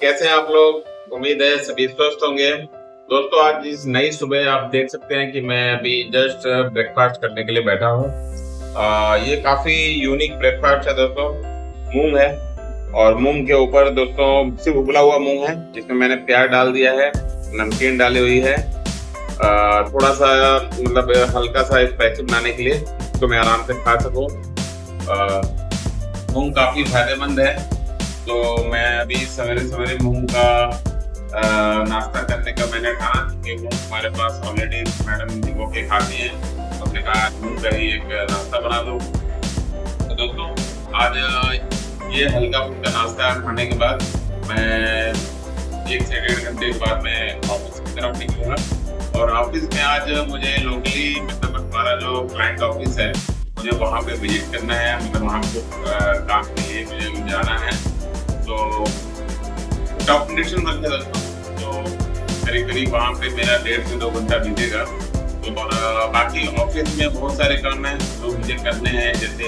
कैसे हैं आप लोग। उम्मीद है सभी स्वस्थ होंगे। दोस्तों आज इस नई सुबह आप देख सकते हैं कि मैं अभी जस्ट ब्रेकफास्ट करने के लिए बैठा हूँ। ये काफी यूनिक ब्रेकफास्ट है दोस्तों। मूंग है और मूंग के ऊपर दोस्तों सिर्फ उबला हुआ मूंग है जिसमें मैंने प्याज डाल दिया है, नमकीन डाली हुई है, थोड़ा सा मतलब हल्का सा स्पाइसी बनाने के लिए तो मैं आराम से खा सकूँ। मूंग काफी फायदेमंद है, तो मैं अभी सवेरे सवेरे मूंग का नाश्ता करने का मैंने ठाना कि मूंग हमारे पास ऑलरेडी मैडम भिगो के खाती हैं, तो हमने कहा मूंग का ही एक नाश्ता बना दो। तो दोस्तों आज ये हल्का फुल्का नाश्ता खाने के बाद मैं 1 से 1.5 घंटे के बाद मैं ऑफिस की तरफ निकलूंगा। और ऑफिस में आज मुझे लोकली मतलब हमारा जो क्लाइंट ऑफिस है मुझे वहाँ पे विजिट करना है, मतलब वहाँ पे काम के लिए मुझे जाना है। तो डॉक्यूमेंटेशन वर्क है दोस्तों, तो करीब करीब वहाँ पे मेरा 1.5 से 2 घंटा बीतेगा। तो बाकी ऑफिस में बहुत सारे काम हैं जो मुझे करने हैं, जैसे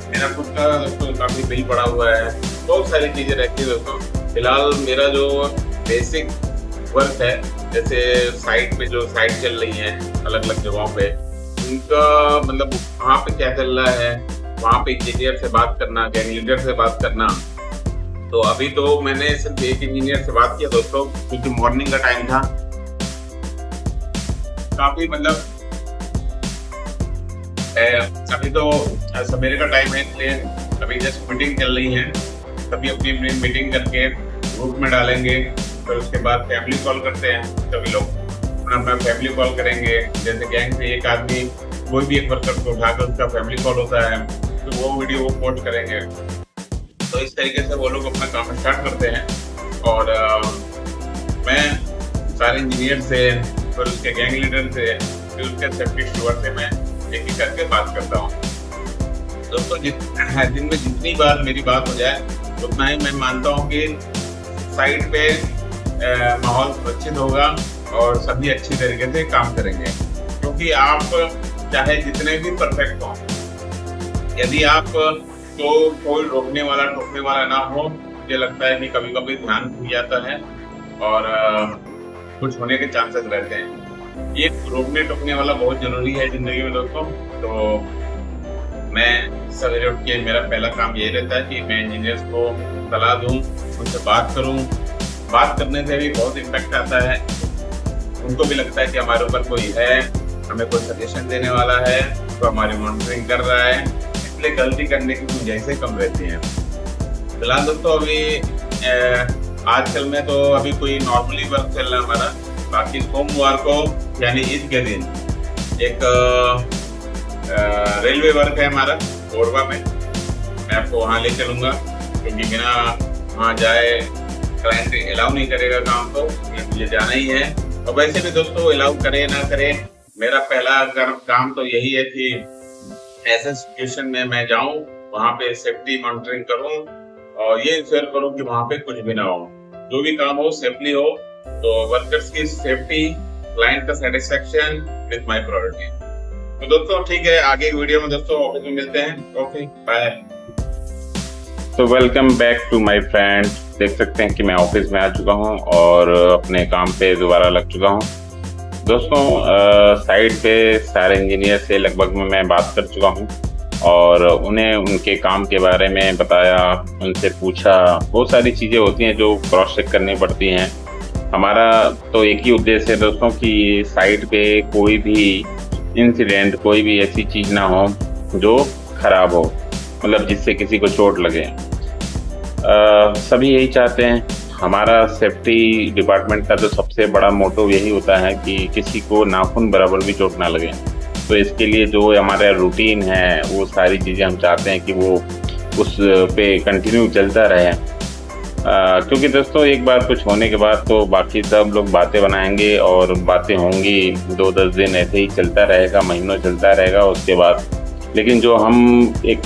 मेरा खुद का दोस्तों काफ़ी बिल पड़ा हुआ है, बहुत सारी चीज़ें रहती है दोस्तों। फिलहाल मेरा जो बेसिक वर्क है, जैसे साइट पे जो साइट चल रही है अलग अलग जगहों पे, उनका मतलब वहाँ पे क्या चल रहा है, वहाँ पे इंजीनियर से बात करना, गैंग लीडर से बात करना। तो अभी तो मैंने सिर्फ एक इंजीनियर से बात किया दोस्तों, क्योंकि मॉर्निंग का टाइम था। काफी मतलब अभी तो सवेरे का टाइम है, इसलिए अभी जस्ट मीटिंग चल रही है। सभी अपनी अपनी मीटिंग करके ग्रुप में डालेंगे, फिर उसके बाद फैमिली कॉल करते हैं। सभी लोग अपना अपना फैमिली कॉल करेंगे। जैसे गैंग से एक आदमी कोई भी एक वर्कर को उठाकर उसका फैमिली कॉल होता है, तो वो वीडियो वो पोस्ट करेंगे। तो इस तरीके से वो लोग अपना काम स्टार्ट करते हैं। और मैं सारे इंजीनियर से, फिर उसके गैंग लीडर से, फिर उसके सेफ्टी स्टूअर्ड से मैं एक एक करके बात करता हूँ। दोस्तों दिन में जितनी बार मेरी बात हो जाए उतना ही मैं मानता हूँ कि साइट पे माहौल सुरक्षित होगा और सभी अच्छी तरीके से काम करेंगे। क्योंकि आप चाहे जितने भी परफेक्ट हों, यदि आप तो कोई रोकने वाला टोकने वाला ना हो, मुझे लगता है कि कभी कभी ध्यान भूल जाता है और कुछ होने के चांसेस रहते हैं। ये रोकने टोकने वाला बहुत जरूरी है जिंदगी में दोस्तों। तो मैं सवेरे उठ के मेरा पहला काम यही रहता है कि मैं इंजीनियर्स को सलाह दूं, उनसे बात करूं। बात करने से भी बहुत इम्पैक्ट आता है, उनको भी लगता है कि हमारे ऊपर कोई है, हमें कोई सजेशन देने वाला है, तो हमारी मॉनिटरिंग कर रहा है, इसलिए गलती करने की गुंजाइशें कम रहती हैं। फिलहाल दोस्तों अभी आजकल में तो अभी कोई नॉर्मली वर्क चल रहा है हमारा। बाकी सोमवार को यानी ईद के दिन एक रेलवे वर्क है हमारा कोरबा में। मैं आपको वहाँ ले चलूँगा, क्योंकि बिना वहाँ जाए क्लाइंट अलाउ नहीं करेगा काम, तो मुझे जाना ही है। और वैसे भी दोस्तों अलाउ करे ना करे, मेरा पहला काम तो यही है कि ऐसे सिचुएशन में मैं जाऊं, वहाँ पे सेफ्टी मॉनिटरिंग करूं और ये इंश्योर करूं कि वहाँ पे कुछ भी ना हो, जो भी काम हो सेफली हो। तो वर्कर्स की सेफ्टी, क्लाइंट का सेटिस्फेक्शन विद माय प्रायोरिटी। तो दोस्तों ठीक है, आगे वीडियो में दोस्तों ऑफिस में मिलते हैं। Okay bye. तो welcome back to my friend. देख सकते हैं कि मैं ऑफिस में आ चुका हूं और अपने काम पे दोबारा लग चुका हूं। दोस्तों साइट पे सारे इंजीनियर से लगभग मैं बात कर चुका हूं और उन्हें उनके काम के बारे में बताया, उनसे पूछा। बहुत सारी चीज़ें होती हैं जो क्रॉस चेक करनी पड़ती हैं। हमारा तो एक ही उद्देश्य है दोस्तों कि साइट पे कोई भी इंसिडेंट, कोई भी ऐसी चीज़ ना हो जो खराब हो, मतलब जिससे किसी को चोट लगे। सभी यही चाहते हैं। हमारा सेफ्टी डिपार्टमेंट का जो सबसे बड़ा मोटो यही होता है कि किसी को नाखून बराबर भी चोट ना लगे। तो इसके लिए जो हमारा रूटीन है, वो सारी चीज़ें हम चाहते हैं कि वो उस पे कंटिन्यू चलता रहे। क्योंकि दोस्तों एक बार कुछ होने के बाद तो बाकी सब लोग बातें बनाएंगे और बातें होंगी, 2-10 दिन ऐसे ही चलता रहेगा, महीनों चलता रहेगा उसके बाद। लेकिन जो हम एक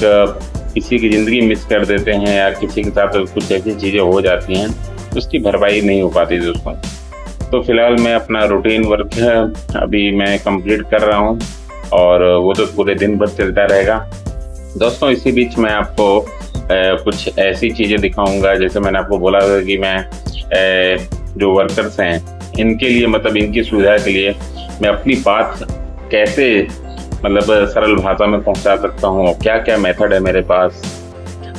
किसी की ज़िंदगी मिस कर देते हैं या किसी के साथ कुछ ऐसी चीज़ें हो जाती हैं, उसकी भरपाई नहीं हो पाती दोस्तों। तो फिलहाल मैं अपना रूटीन वर्क है अभी मैं कंप्लीट कर रहा हूँ और वो तो पूरे दिन भर चलता रहेगा दोस्तों। इसी बीच मैं आपको कुछ ऐसी चीज़ें दिखाऊंगा, जैसे मैंने आपको बोला था कि मैं जो वर्कर्स हैं इनके लिए, मतलब इनकी सुविधा के लिए मैं अपनी बात कैसे मतलब सरल भाषा में पहुंचा सकता हूँ, क्या क्या मेथड है मेरे पास।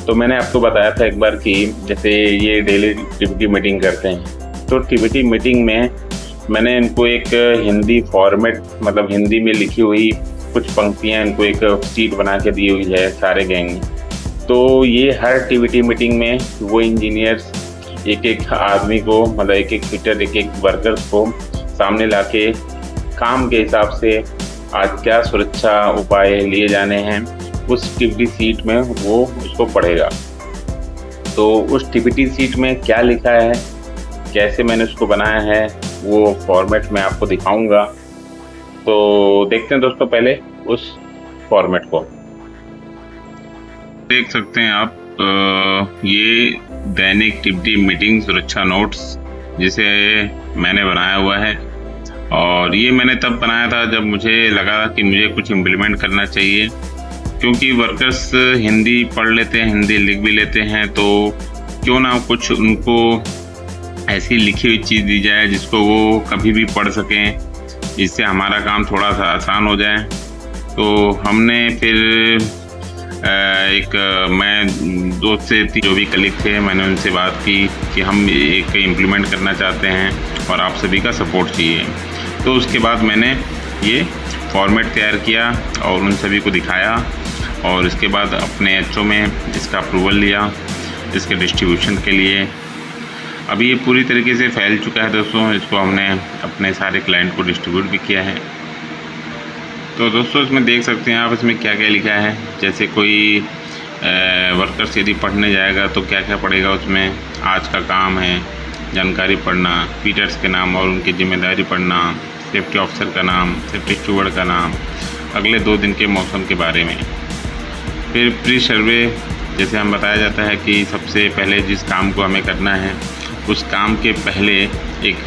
तो मैंने आपको बताया था एक बार कि जैसे ये डेली टीपीटी मीटिंग करते हैं, तो टीपीटी मीटिंग में मैंने इनको एक हिंदी फॉर्मेट, मतलब हिंदी में लिखी हुई कुछ पंक्तियाँ इनको एक शीट बना के दी हुई है सारे गैंग में। तो ये हर टीपीटी मीटिंग में वो इंजीनियर्स एक एक आदमी को, मतलब एक एक फिटर, एक एक वर्कर्स को सामने लाके काम के हिसाब से आज क्या सुरक्षा उपाय लिए जाने हैं उस टीपीटी शीट में वो उसको पढ़ेगा। तो उस टीपीटी शीट में क्या लिखा है, कैसे मैंने उसको बनाया है, वो फॉर्मेट मैं आपको दिखाऊंगा। तो देखते हैं दोस्तों पहले उस फॉर्मेट को। देख सकते हैं आप, ये दैनिक टीपीटी मीटिंग सुरक्षा नोट्स जिसे मैंने बनाया हुआ है, और ये मैंने तब बनाया था जब मुझे लगा कि मुझे कुछ इम्प्लीमेंट करना चाहिए, क्योंकि वर्कर्स हिंदी पढ़ लेते हैं, हिंदी लिख भी लेते हैं, तो क्यों ना कुछ उनको ऐसी लिखी हुई चीज़ दी जाए जिसको वो कभी भी पढ़ सकें, जिससे हमारा काम थोड़ा सा आसान हो जाए। तो हमने फिर मैं 2 से 3 जो भी कलीग थे, मैंने उनसे बात की कि हम एक इम्प्लीमेंट करना चाहते हैं और आप सभी का सपोर्ट चाहिए। तो उसके बाद मैंने ये फॉर्मेट तैयार किया और उन सभी को दिखाया, और इसके बाद अपने एचओ में इसका अप्रूवल लिया इसके डिस्ट्रीब्यूशन के लिए। अभी ये पूरी तरीके से फैल चुका है दोस्तों, इसको हमने अपने सारे क्लाइंट को डिस्ट्रीब्यूट भी किया है। तो दोस्तों इसमें देख सकते हैं आप, इसमें क्या क्या लिखा है। जैसे कोई वर्कर्स यदि पढ़ने जाएगा तो क्या क्या पढ़ेगा, उसमें आज का काम है, जानकारी पढ़ना, फीटर्स के नाम और उनकी जिम्मेदारी पढ़ना, सेफ्टी ऑफिसर का नाम, सेफ्टी स्टूवर्ड का नाम, अगले 2 दिन के मौसम के बारे में। फिर प्री सर्वे, जैसे हम बताया जाता है कि सबसे पहले जिस काम को हमें करना है उस काम के पहले एक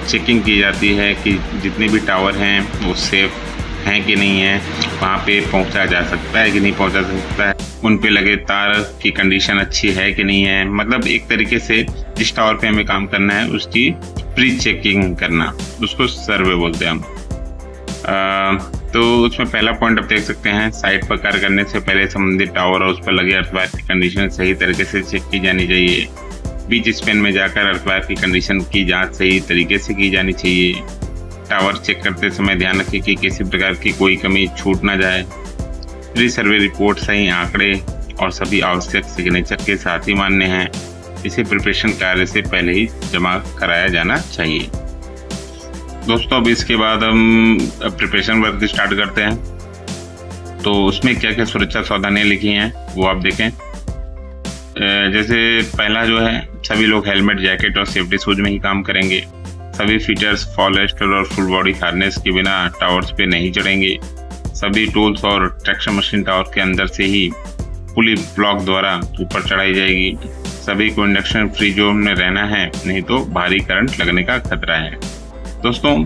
चेकिंग की जाती है कि जितने भी टावर हैं वो सेफ़ हैं कि नहीं है, वहाँ पे पहुँचा जा सकता है कि नहीं पहुँचा सकता है, उन पे लगे तार की कंडीशन अच्छी है कि नहीं है। मतलब एक तरीके से जिस टावर पे हमें काम करना है उसकी प्री चेकिंग करना, उसको सर्वे बोलते हैं हम। तो उसमें पहला पॉइंट आप देख सकते हैं, साइट पर कार्य करने से पहले संबंधित टावर और उस पर लगे अर्थवायर की कंडीशन सही तरीके से चेक की जानी चाहिए। बीच स्पेन में जाकर अर्थवायर की कंडीशन की जाँच सही तरीके से की जानी चाहिए। टावर चेक करते समय ध्यान रखें कि किसी प्रकार की कोई कमी छूट ना जाए। प्री सर्वे रिपोर्ट सही आंकड़े और सभी आवश्यक सिग्नेचर के साथ ही मान्य हैं। इसे प्रिपरेशन कार्य से पहले ही जमा कराया जाना चाहिए। दोस्तों अब इसके बाद हम प्रिपरेशन वर्क स्टार्ट करते हैं। तो उसमें क्या क्या सुरक्षा सावधानियाँ लिखी हैं वो आप देखें। जैसे पहला जो है, सभी लोग हेलमेट, जैकेट और सेफ्टी शूज में ही काम करेंगे। सभी फीचर्स फॉलेस्टर और फुल बॉडी हार्नेस के बिना टावर्स पे नहीं चढ़ेंगे। सभी टूल्स और ट्रैक्शन मशीन टावर के अंदर से ही पुली ब्लॉक द्वारा ऊपर चढ़ाई जाएगी। सभी को इंडक्शन फ्री जोन में रहना है, नहीं तो भारी करंट लगने का खतरा है। दोस्तों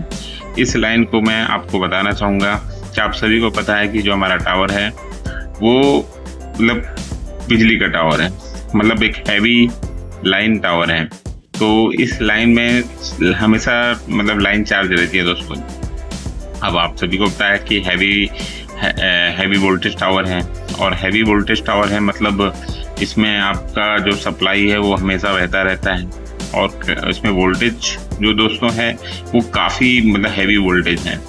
इस लाइन को मैं आपको बताना चाहूँगा कि आप सभी को पता है कि जो हमारा टावर है वो मतलब बिजली का टावर है, मतलब एक हैवी लाइन टावर है। तो इस लाइन में हमेशा मतलब लाइन चार्ज रहती है दोस्तों। अब आप सभी को पता है कि हैवी वोल्टेज टावर है, और हैवी वोल्टेज टावर है मतलब इसमें आपका जो सप्लाई है वो हमेशा बहता रहता है, और इसमें वोल्टेज जो दोस्तों है वो काफ़ी मतलब हैवी वोल्टेज है।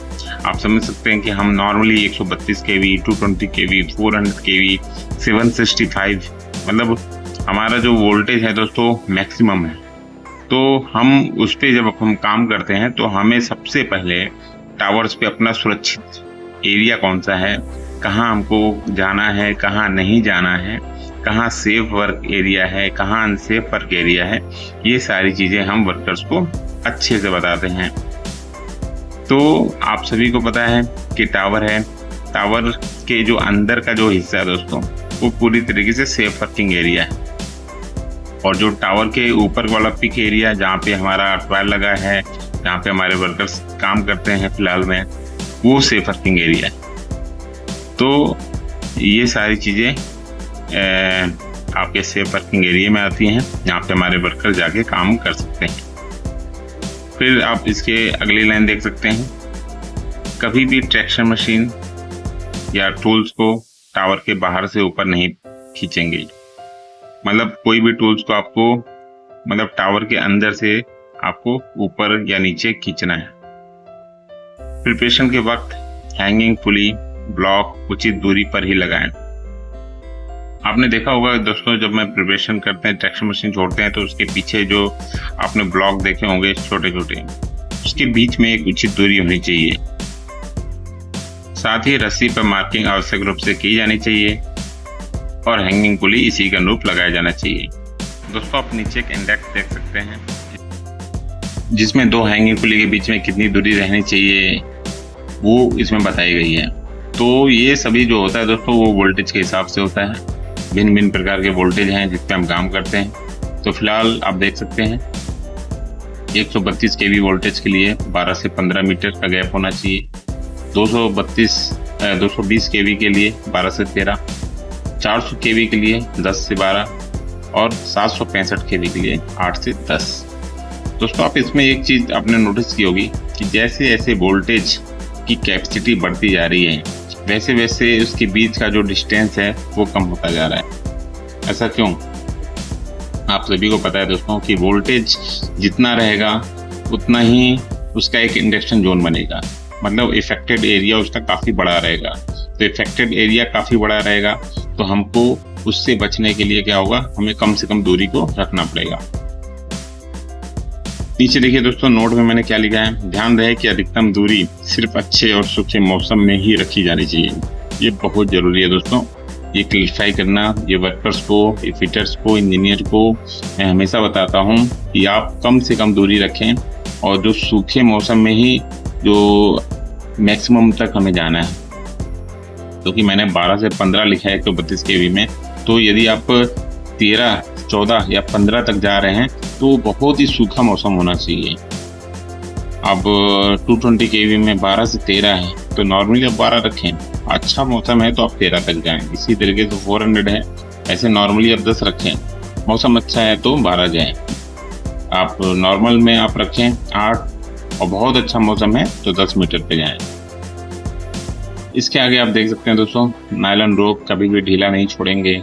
आप समझ सकते हैं कि हम नॉर्मली 132 kV, 220 kV, 400 kV, 765 मतलब हमारा जो वोल्टेज है दोस्तों मैक्सिमम है। तो हम उस पर जब हम काम करते हैं तो हमें सबसे पहले टावर्स पे अपना सुरक्षित एरिया कौन सा है, कहाँ हमको जाना है, कहाँ नहीं जाना है, कहाँ सेफ वर्क एरिया है, कहाँ अनसेफ वर्क एरिया है, ये सारी चीज़ें हम वर्कर्स को अच्छे से बताते हैं। तो आप सभी को पता है कि टावर है, टावर के जो अंदर का जो हिस्सा है दोस्तों वो पूरी तरीके से सेफ वर्किंग एरिया है, और जो टावर के ऊपर वाला पिक एरिया जहाँ पे हमारा अर्थवायर लगा है, जहाँ पे हमारे वर्कर्स काम करते हैं फिलहाल में, वो सेफ वर्किंग एरिया है। तो ये सारी चीज़ें आपके सेफ वर्किंग एरिया में आती हैं, यहाँ पे हमारे वर्कर जाके काम कर सकते हैं। फिर आप इसके अगली लाइन देख सकते हैं, कभी भी ट्रैक्शन मशीन या टूल्स को टावर के बाहर से ऊपर नहीं खींचेंगे। मतलब कोई भी टूल्स को आपको मतलब टावर के अंदर से आपको ऊपर या नीचे खींचना है। प्रिपरेशन के वक्त हैंगिंग पुली ब्लॉक उचित दूरी पर ही लगाएं। आपने देखा होगा दोस्तों, जब मैं प्रिपरेशन करते हैं, ट्रैक्शन मशीन छोड़ते हैं, तो उसके पीछे जो आपने ब्लॉक देखे होंगे छोटे छोटे, उसके बीच में एक उचित दूरी होनी चाहिए। साथ ही रस्सी पर मार्किंग आवश्यक रूप से की जानी चाहिए और हैंगिंग पुली इसी के अनुरूप लगाया जाना चाहिए। दोस्तों आप नीचे एक इंडेक्स देख सकते हैं, जिसमें दो हैंगिंग पुली के बीच में कितनी दूरी रहनी चाहिए वो इसमें बताई गई है। तो ये सभी जो होता है दोस्तों, वो वोल्टेज के हिसाब से होता है। भिन्न भिन्न प्रकार के वोल्टेज हैं जिस पे हम काम करते हैं। तो फिलहाल आप देख सकते हैं 132 kV वोल्टेज के लिए 12 से 15 मीटर का गैप होना चाहिए। 220 kV के लिए 12 से 13, 400 kV के लिए 10 से 12 और 765 kV के लिए 8 से 10। दोस्तों आप इसमें एक चीज आपने नोटिस की होगी कि जैसे जैसे वोल्टेज की कैपेसिटी बढ़ती जा रही है, वैसे वैसे उसके बीच का जो डिस्टेंस है वो कम होता जा रहा है। ऐसा क्यों? आप सभी को पता है दोस्तों कि वोल्टेज जितना रहेगा उतना ही उसका एक इंडक्शन जोन बनेगा, मतलब इफेक्टेड एरिया उसका काफ़ी बड़ा रहेगा। तो इफेक्टेड एरिया काफ़ी बड़ा रहेगा तो हमको उससे बचने के लिए क्या होगा, हमें कम से कम दूरी को रखना पड़ेगा। नीचे देखिए दोस्तों, नोट में मैंने क्या लिखा है, ध्यान रहे कि अधिकतम दूरी सिर्फ अच्छे और सूखे मौसम में ही रखी जानी चाहिए। ये बहुत जरूरी है दोस्तों, ये क्लियरिफाई करना। ये वर्कर्स को, ये फिटर्स को, इंजीनियर को मैं हमेशा बताता हूँ कि आप कम से कम दूरी रखें और जो सूखे मौसम में ही जो मैक्सिमम तक हमें जाना है। क्योंकि मैंने 12 से 15 लिखा है 132 kV में, तो यदि आप 13, 14 या 15 तक जा रहे हैं तो बहुत ही सूखा मौसम होना चाहिए। अब 220 kV में 12 से 13 है तो नॉर्मली आप 12 रखें। अच्छा मौसम है तो आप 13 तक जाएं। इसी तरीके से 400 है, ऐसे नॉर्मली आप 10 रखें। मौसम अच्छा है तो 12 जाएं। आप नॉर्मल में आप रखें 8 और बहुत अच्छा मौसम है तो 10 मीटर पे जाएं। इसके आगे आप देख सकते हैं दोस्तों, नायलॉन रोप कभी भी ढीला नहीं छोड़ेंगे,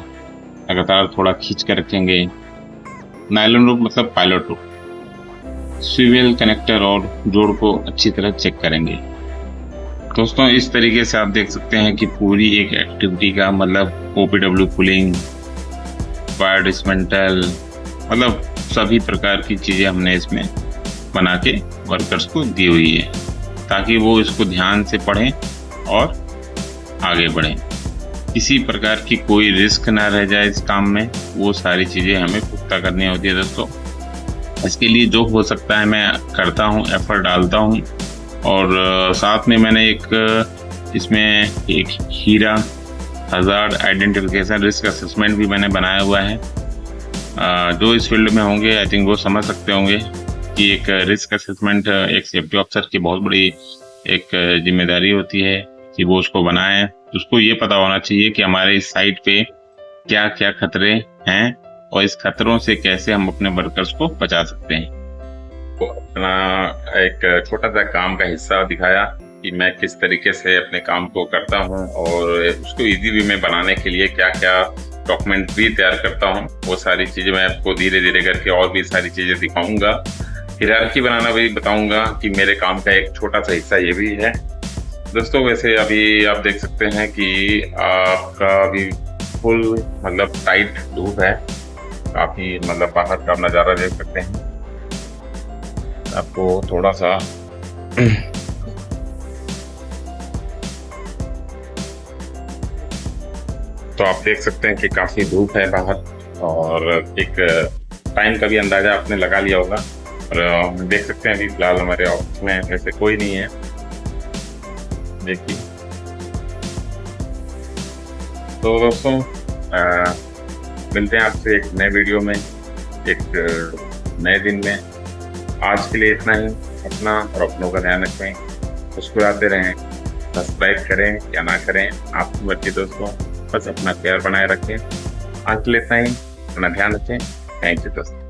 लगातार थोड़ा खींच कर रखेंगे। नायलॉन रोप मतलब पायलट रोप। स्विवेल कनेक्टर और जोड़ को अच्छी तरह चेक करेंगे। दोस्तों इस तरीके से आप देख सकते हैं कि पूरी एक एक्टिविटी का मतलब OPW पुलिंग, वायर डिसमेंटल, मतलब सभी प्रकार की चीज़ें हमने इसमें बना के वर्कर्स को दी हुई है ताकि वो इसको ध्यान से पढ़ें और आगे बढ़ें। किसी प्रकार की कोई रिस्क ना रह जाए इस काम में, वो सारी चीज़ें हमें पुख्ता करनी होती है दोस्तों। इसके लिए जो हो सकता है मैं करता हूँ, एफर्ट डालता हूँ। और साथ में मैंने इसमें एक हीरा हज़ार्ड आइडेंटिफिकेशन रिस्क असेसमेंट भी मैंने बनाया हुआ है। जो इस फील्ड में होंगे आई थिंक वो समझ सकते होंगे कि एक रिस्क असेसमेंट एक सेफ्टी ऑफिसर की बहुत बड़ी एक जिम्मेदारी होती है कि वो उसको बनाए। उसको ये पता होना चाहिए कि हमारे इस साइट पे क्या क्या खतरे हैं और इस खतरों से कैसे हम अपने वर्कर्स को बचा सकते हैं। तो अपना एक छोटा सा काम का हिस्सा दिखाया कि मैं किस तरीके से अपने काम को करता हूं और उसको इजी वे में बनाने के लिए क्या क्या डॉक्यूमेंट भी तैयार करता हूं। वो सारी चीज़ें मैं आपको धीरे धीरे करके और भी सारी चीज़ें दिखाऊंगा। हायरार्की बनाना भी बताऊंगा कि मेरे काम का एक छोटा सा हिस्सा ये भी है दोस्तों। वैसे अभी आप देख सकते हैं कि आपका अभी फुल मतलब टाइट धूप है, काफ़ी मतलब बाहर का नज़ारा देख सकते हैं। आपको थोड़ा सा तो आप देख सकते हैं कि काफ़ी धूप है बाहर और एक टाइम का भी अंदाज़ा आपने लगा लिया होगा। और देख सकते हैं अभी फिलहाल हमारे ऑफिस में ऐसे कोई नहीं है। देखिए तो दोस्तों मिलते हैं आपसे एक नए वीडियो में एक नए दिन में। आज के लिए इतना ही। अपना और अपनों का ध्यान रखें, मुस्कुराते रहें, सब्सक्राइब करें या ना करें आपकी मर्जी दोस्तों, बस अपना प्यार बनाए रखें। आज के लिए इतना ही, अपना ध्यान रखें। थैंक यू दोस्तों।